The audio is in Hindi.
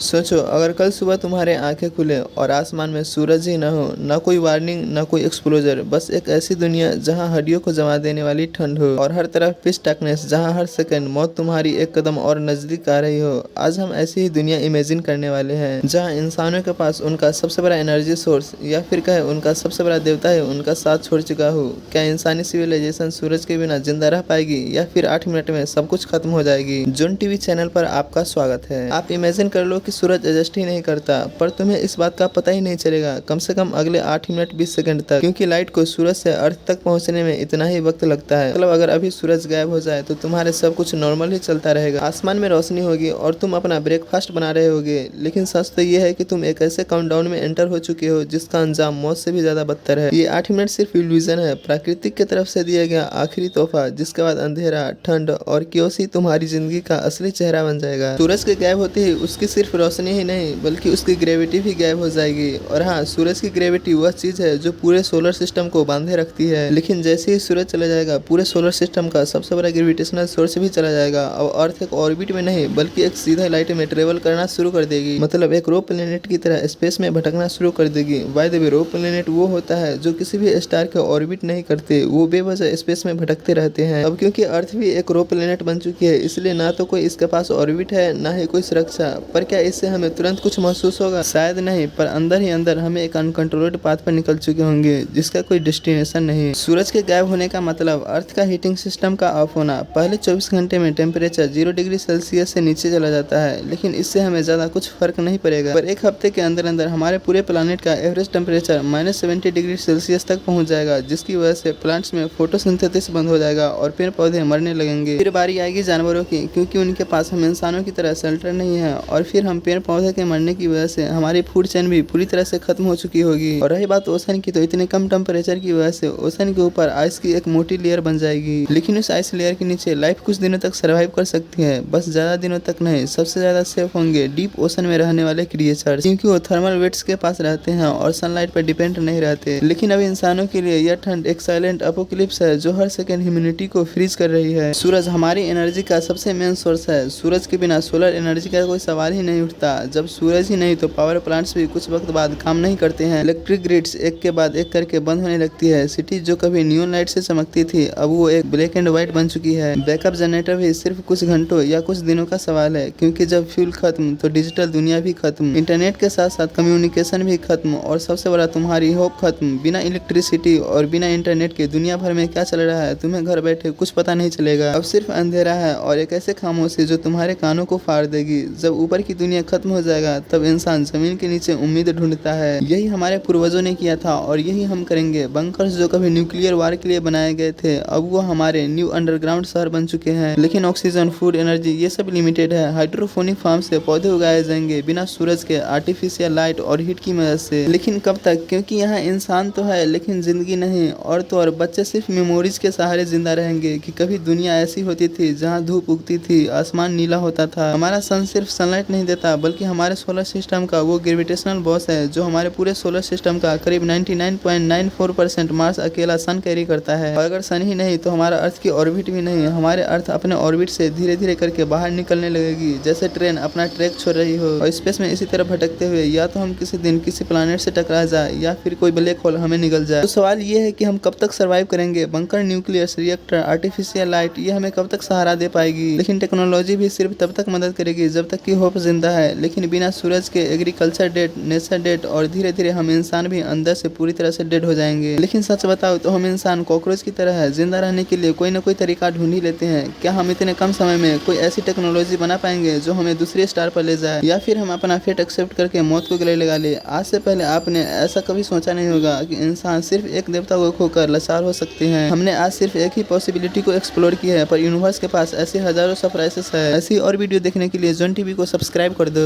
सोचो, अगर कल सुबह तुम्हारे आंखें खुले और आसमान में सूरज ही न हो, न कोई वार्निंग, न कोई एक्सप्लोजर, बस एक ऐसी दुनिया जहां हड्डियों को जमा देने वाली ठंड हो और हर तरफ पिच डार्कनेस, जहां हर सेकंड मौत तुम्हारी एक कदम और नजदीक आ रही हो। आज हम ऐसी ही दुनिया इमेजिन करने वाले हैं जहां इंसानों के पास उनका सबसे बड़ा एनर्जी सोर्स या फिर कहे उनका सबसे बड़ा देवता है उनका साथ छोड़ चुका हो। क्या इंसानी सिविलाइजेशन सूरज के बिना जिंदा रह पाएगी या फिर 8 मिनट में सब कुछ खत्म हो जाएगी? जोन टीवी चैनल पर आपका स्वागत है। आप इमेजिन कर लो कि सूरज एडजस्ट ही नहीं करता, पर तुम्हें इस बात का पता ही नहीं चलेगा कम से कम अगले 8 मिनट 20 सेकंड तक, क्योंकि लाइट को सूरज से अर्थ तक पहुंचने में इतना ही वक्त लगता है। मतलब अगर अभी सूरज गायब हो जाए तो तुम्हारे सब कुछ नॉर्मल ही चलता रहेगा, आसमान में रोशनी होगी और तुम अपना ब्रेकफास्ट बना रहे होगे, लेकिन सच तो ये है कि तुम एक ऐसे काउंटडाउन में एंटर हो चुके हो जिसका अंजाम मौत से भी ज्यादा बदतर है। ये 8 मिनट सिर्फ इल्यूजन है, प्रकृति की तरफ से दिया गया आखिरी तोहफा, जिसके बाद अंधेरा, ठंड और क्योस ही तुम्हारी जिंदगी का असली चेहरा बन जाएगा। सूरज के गायब होते ही उसकी सिर्फ रोशनी ही नहीं बल्कि उसकी ग्रेविटी भी गायब हो जाएगी। और हाँ, सूरज की ग्रेविटी वह चीज है जो पूरे सोलर सिस्टम को बांधे रखती है, लेकिन जैसे ही सूरज चला जाएगा पूरे सोलर सिस्टम का सबसे बड़ा ग्रेविटेशनल सोर्स भी चला जाएगा और अर्थ एक ऑर्बिट में नहीं बल्कि एक सीधा लाइट में ट्रेवल करना शुरू कर देगी। मतलब एक रो प्लेनेट की तरह स्पेस में भटकना शुरू कर देगी। By the way, rogue planet वो होता है जो किसी भी स्टार के ऑर्बिट नहीं करते, वो बेवजह स्पेस में भटकते रहते हैं। अब क्योंकि अर्थ भी एक रो प्लेनेट बन चुकी है, इसलिए ना तो कोई इसके पास ऑर्बिट है ना ही कोई सुरक्षा। पर क्या इससे हमें तुरंत कुछ महसूस होगा? शायद नहीं, पर अंदर ही अंदर हमें एक अनकंट्रोल्ड पाथ पर निकल चुके होंगे जिसका कोई डेस्टिनेशन नहीं। सूरज के गायब होने का मतलब अर्थ का हीटिंग सिस्टम का ऑफ होना। पहले 24 घंटे में टेम्परेचर 0 डिग्री सेल्सियस से नीचे चला जाता है, लेकिन इससे हमें ज्यादा कुछ फर्क नहीं पड़ेगा। पर एक हफ्ते के अंदर अंदर हमारे पूरे प्लानिट का एवरेज टेम्परेचर -70 डिग्री सेल्सियस तक पहुंच जाएगा, जिसकी वजह से प्लांट्स में फोटोसिंथेसिस बंद हो जाएगा और पेड़ पौधे मरने लगेंगे। फिर बारी आएगी जानवरों की, क्योंकि उनके पास हम इंसानों की तरह शेल्टर नहीं है, और फिर हम पेड़ पौधे के मरने की वजह से हमारी फूड चेन भी पूरी तरह से खत्म हो चुकी होगी। और रही बात ओशन की, तो इतने कम टेम्परेचर की वजह से ओशन के ऊपर आइस की एक मोटी लेयर बन जाएगी, लेकिन उस आइस लेयर के नीचे लाइफ कुछ दिनों तक सर्वाइव कर सकती है, बस ज्यादा दिनों तक नहीं। सबसे ज्यादा सेफ होंगे डीप ओशन में रहने वाले क्रिएचर्स, क्योंकि वो थर्मल वेट्स के पास रहते हैं और सनलाइट पर डिपेंड नहीं रहते। लेकिन अभी इंसानों के लिए यह ठंड एक साइलेंट अपोकलिप्स है जो हर सेकेंड ह्यूमैनिटी को फ्रीज कर रही है। सूरज हमारी एनर्जी का सबसे मेन सोर्स है। सूरज के बिना सोलर एनर्जी का कोई सवाल ही नहीं उठता। जब सूरज ही नहीं तो पावर प्लांट्स भी कुछ वक्त बाद काम नहीं करते हैं। इलेक्ट्रिक ग्रिड्स एक के बाद एक करके बंद होने लगती है। सिटी जो कभी नियॉन लाइट से चमकती थी अब वो एक ब्लैक एंड व्हाइट बन चुकी है। बैकअप जनरेटर भी सिर्फ कुछ घंटों या कुछ दिनों का सवाल है, क्योंकि जब फ्यूल खत्म तो डिजिटल दुनिया भी खत्म, इंटरनेट के साथ साथ कम्युनिकेशन भी खत्म, और सबसे बड़ा तुम्हारी होप खत्म। बिना इलेक्ट्रिसिटी और बिना इंटरनेट के दुनिया भर में क्या चल रहा है तुम्हें घर बैठे कुछ पता नहीं चलेगा। अब सिर्फ अंधेरा है और एक ऐसे खामोशी जो तुम्हारे कानों को फाड़ देगी। जब ऊपर की दुनिया खत्म हो जाएगा तब इंसान जमीन के नीचे उम्मीद ढूंढता है। यही हमारे पूर्वजों ने किया था और यही हम करेंगे। बंकर्स जो कभी न्यूक्लियर वार के लिए बनाए गए थे अब वो हमारे न्यू अंडरग्राउंड शहर बन चुके हैं। लेकिन ऑक्सीजन, फूड, एनर्जी ये सब लिमिटेड है। हाइड्रोफोनिक फार्म से पौधे उगाए जाएंगे बिना सूरज के, आर्टिफिशियल लाइट और हीट की मदद से। लेकिन कब तक? क्योंकि यहाँ इंसान तो है लेकिन जिंदगी नहीं। और तो और बच्चे सिर्फ मेमोरीज के सहारे जिंदा रहेंगे कि कभी दुनिया ऐसी होती थी जहाँ धूप उगती थी, आसमान नीला होता था, हमारा सन सिर्फ सनलाइट नहीं देता बल्कि हमारे सोलर सिस्टम का वो ग्रेविटेशनल बॉस है जो हमारे पूरे सोलर सिस्टम का करीब 99.94% मास अकेला सन कैरी करता है। और अगर सन ही नहीं तो हमारा अर्थ की ऑर्बिट भी नहीं। हमारे अर्थ अपने ऑर्बिट से धीरे धीरे करके बाहर निकलने लगेगी, जैसे ट्रेन अपना ट्रैक छोड़ रही हो, और स्पेस में इसी तरह भटकते हुए या तो हम किसी दिन किसी प्लानेट से टकरा जाए या फिर कोई ब्लैक होल हमें निगल जाए। तो सवाल ये है कि हम कब तक सर्वाइव करेंगे? Bunker, nuclear reactor, artificial light ये हमें कब तक सहारा दे पाएगी? लेकिन टेक्नोलॉजी भी सिर्फ तब तक मदद करेगी जब तक कि होप जिंदा है। लेकिन बिना सूरज के एग्रीकल्चर डेड, नेचर डेड, और धीरे धीरे हम इंसान भी अंदर से पूरी तरह से डेड हो जाएंगे। लेकिन सच बताओ तो हम इंसान कॉकरोच की तरह है, जिंदा रहने के लिए कोई ना कोई तरीका ढूंढ ही लेते हैं। क्या हम इतने कम समय में कोई ऐसी टेक्नोलॉजी बना पाएंगे जो हमें दूसरे स्टार पर ले जाए, या फिर हम अपना फेट एक्सेप्ट करके मौत को गले लगा ले? आज से पहले आपने ऐसा कभी सोचा नहीं होगा कि इंसान सिर्फ एक देवता को खोकर लाचार हो सकते हैं। हमने आज सिर्फ एक ही पॉसिबिलिटी को एक्सप्लोर किया है, पर यूनिवर्स के पास ऐसे हजारों सरप्राइजेस है। ऐसी और वीडियो देखने के लिए जोन टीवी को सब्सक्राइब कर दो।